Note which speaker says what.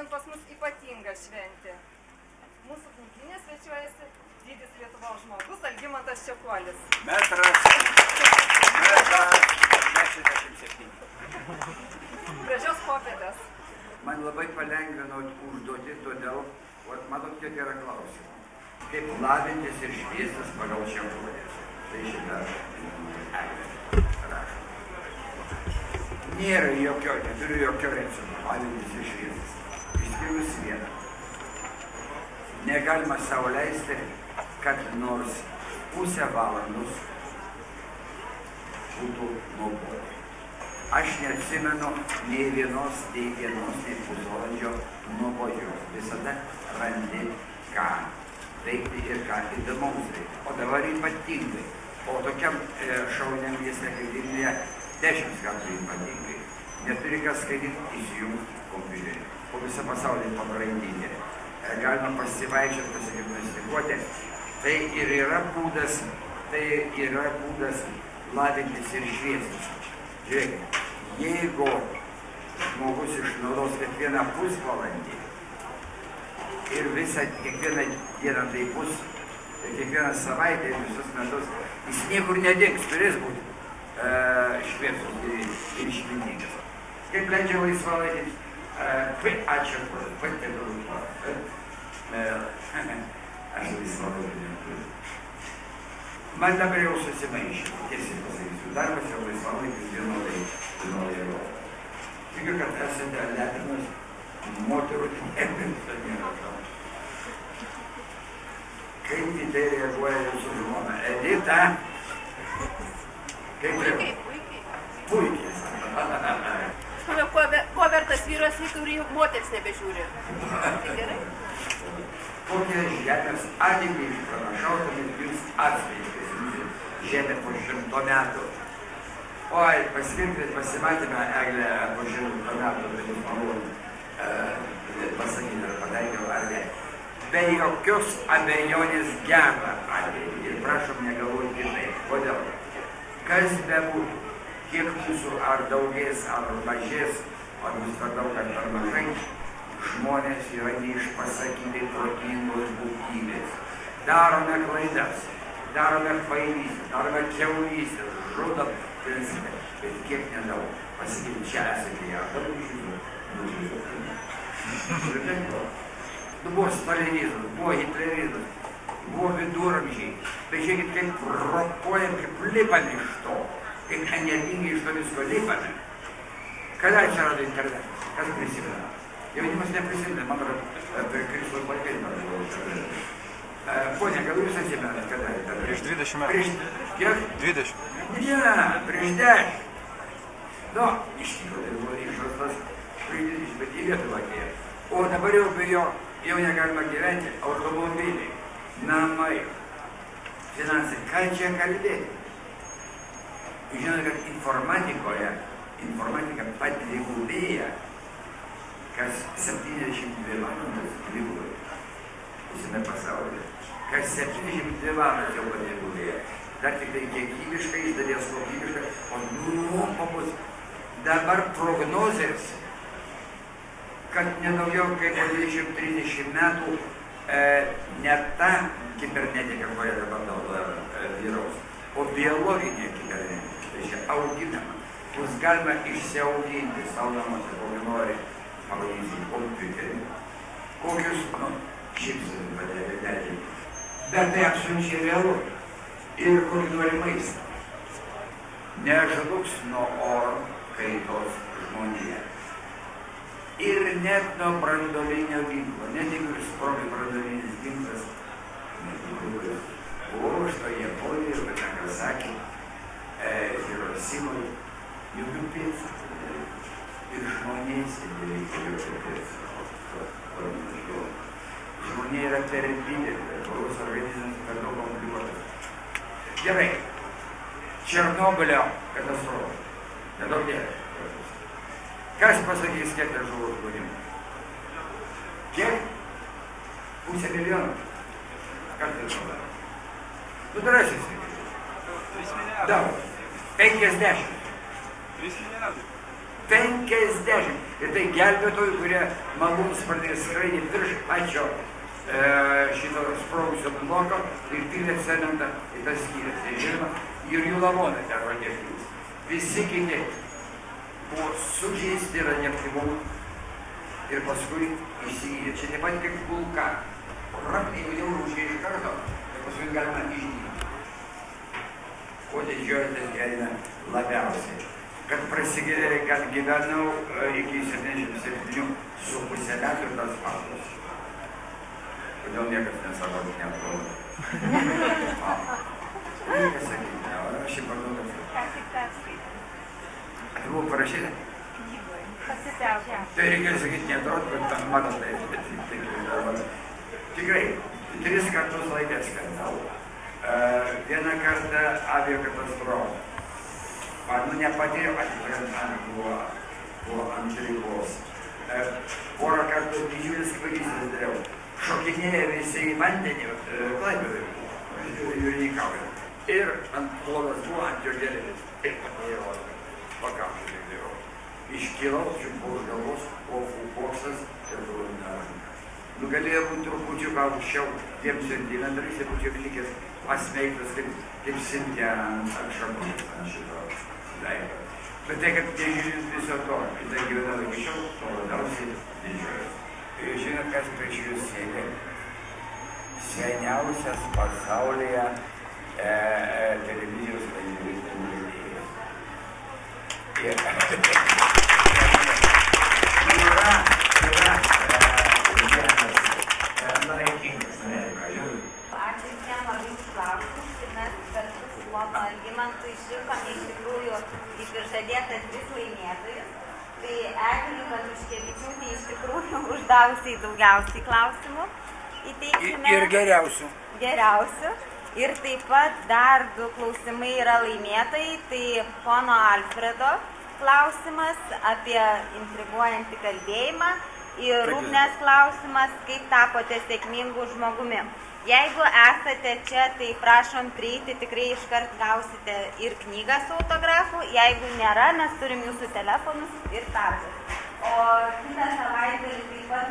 Speaker 1: pas mus ypatinga šventė. Mūsų knygyne svečiuojasi didis Lietuvos žmogus Algimantas Čekuolis.
Speaker 2: Metras 67.
Speaker 1: Gražios popietės.
Speaker 2: Man labai palengvino užduoti, todėl, matot, kiek yra klausimų. Kaip lavintis ir šviestis pagal Čekuolį. Tai šitą eglę rašo. Nėra jokio, neturiu jokio recepto lavintis ir šviestis. Išskyrus vieną. Negalima sau leisti, kad nors pusę valandos būtų nuobodu. Aš neatsimenu nei vienos, nei pusvalandžio nuobodžios. Visada randi ką veikti ir ką įdomaus veikti. O dabar ypatingai. O tokiam šauniam mieste kaip Vilniuje 10 kartų ypatingai. Neturi kas skaityti, įsijungti kompiuterį. Po visą pasaulį pagrindinė. Galima pasivaikščioti, pasigimnastikuoti. Tai ir yra būdas lavintis ir šviestis. Žiūrėkit, jeigu žmogus išnaudos kiekvieną pusvalandį ir kiekvieną dieną tai bus, kiekvieną savaitę ir visus metus, jis niekur nedings, turės būti šviesus ir išmintingas. Kaip leidžia laisvalaikis? Ačiū, patėdau. Aš laisvalaikį neturiu. Man dabar jau susimaišė, tiesiai pasakysiu, darbas jau laisvalaikis vienodai rodo. Tikiu, kad esate lepinas moterų nebinta nėra tau. Kaip į tai reaguoja jūsų žmona? Edita?
Speaker 3: Puikiai.
Speaker 2: Puikiai.
Speaker 3: Aš manau, ko vertas vyras, kurį moteris nebežiūri. Tai gerai?
Speaker 2: Kokie žemės ateitį išpranašautumėt jūs atskleidžiate žemė po 100 metų. Oi, pasimatėme Eglę po 100 metų, bet jūs malonu pasakyti, ar pataikiau ar ne. Be jokios abejonės gerą ateitį ir prašom negalvoti kitaip. Kodėl? Kas bebūtų, kiek mūsų ar daugės, ar mažės, ar bus per daug, ar per mažai, žmonės yra neišpasakyti protingos būtybės. Darome klaidas, darome kvailystę, darome kiaulystę, žudom, bet kiek nedaug. Pasakyti, čia esate ją, daug žydų. Buvo stalinizmas, buvo hitlerizmas, buvo viduramžiai. Bet žiūrėkit, kaip ropojam, kaip lipame iš to, kaip energingai iš to visko lipame. Kada atsirado internetas? Kas prisimena? Jaunimas neprisimena, man atrodo, per Kristų pakeitimą. Ponia, gal jūs atsimenat, kada internetas?
Speaker 4: Prieš 20 metų.
Speaker 2: Prieš kiek?
Speaker 4: 20.
Speaker 2: Ne, prieš 10. Nu, iš tikrųjų, buvo išrastas prieš 20, bet į Lietuvą atėjo. O dabar jau be jo, jau negalima gyventi, automobiliai, namai, finansai, ką čia kalbėti? Žinote, kad informatika padvigubėja, kas 72 valandas dvigubai visame pasaulyje. Kas 72 valandas jau padvigubėja. Dar tik tai kiekybiškai, iš dalies kokybiškai, o nuopamos dabar prognozės, kad nedaugiau kaip 20-30 metų ne ta kibernetika, koja dabar vyraus, o biologinė kibernetika, tai čia auginama. Bus galima išsiauginti savo namuose, kokį nori, pavadinti kompiuterį, kokius, šipsai padėti. Bet tai absoliučiai realu. Ir kokį nori maistą. Nežlugs nuo oro kaitos žmonija. Ir net nuo branduolinio ginklo, net jeigu ir sprogi branduolinis ginklas, net jeigu buvo što Japonijoje, bet Nagasaki, Hirosimoj, jokių pėdsakų. Ir žmonės nereikia jokių pėdsakų. Žmonė yra per didelė, žmogaus organizmas per daug komplikuotas. Gerai, Černobylio katastrofa. Nedaug dėlė. Kas pasakys, kiek tai žuvo žmonių? Kiek? 500 milijonų. Kas tai žuvo? Nu, drąsiai.
Speaker 4: 3 milijardai.
Speaker 2: Daug. 50.
Speaker 4: 3 milijardai.
Speaker 2: 50. Ir tai gelbėtojų, kurie malūnsparniai skraidė virš pačio šito sprogusio bloko ir pylė cementą į tas skyres. Ir žinoma, ir jų lavonai ten radioaktyvūs. Visi kiti buvo sužeisti radioaktyvumu ir paskui įsigydė. Čia taip pat kaip kulka. Jeigu jau rūšė iš karto, tai paskui galima išgydyti. Ko didžiuojatės gyvenime labiausiai? Kad prasigėrė, kad gyvenau iki 77,5 metų ir tas faktas. Kodėl niekas nesako, kad neatrodo. Niekas sakyti, aš šį parduodas.
Speaker 3: Ką tik perskaitė?
Speaker 2: Tai buvo parašyta?
Speaker 3: Knygoje. Pasiteko.
Speaker 2: Tai reikia sakyti, neatrodo, kad mano tai. Tikrai, 3 kartus laikę skandalų. Vieną kartą aviakatastrofą. Nepatyriau, buvo ant ribos. Porą kartų didžiulis kvailystės dariau. Šokinėja visi į vandenį, Klaipėdoje, jūrininkauja. Ir ant plonas buvo ant jo gėlėmis. Ir patėjau, pakamščiai dėjau. Iškilau, čiupau už galvos, ofų boksas ir durumina ranką. Galėjo būti trupučiuką aukščiau 2 centimetrais ir būčiau likęs pasmeigtas kaip Sintė ant šakos ant šito veido. Bet tai, kad nežiūrint viso to, tai gyvenau iki šiol, to labiausiai didžiuojas. Ir žinot, kas prieš jūs sėdė? Seniausias pasaulyje televizijos vaidmenys vedėjas. Yra laikingas Amerikoje, žinot?
Speaker 5: Ačiū visiems labai už klausimus ir mes kartu su Lono Algimantu išrinkome iš tikrųjų iš viršadėtas 3 laimėtojus. Tai Eglė Valiuškevičiūtė iš tikrųjų uždavusiai daugiausiai klausimų įteiksime.
Speaker 2: Ir geriausių.
Speaker 5: Geriausių. Ir taip pat dar 2 klausimai yra laimėtojai. Tai pono Alfredo klausimas apie intriguojantį kalbėjimą ir Ugnės klausimas, kaip tapote sėkmingu žmogumi. Jeigu esate čia, tai prašom prieiti, tikrai iškart gausite ir knygą su autografu. Jeigu nėra, mes turim jūsų telefonus ir taškus. O kitą savaitgalį taip pat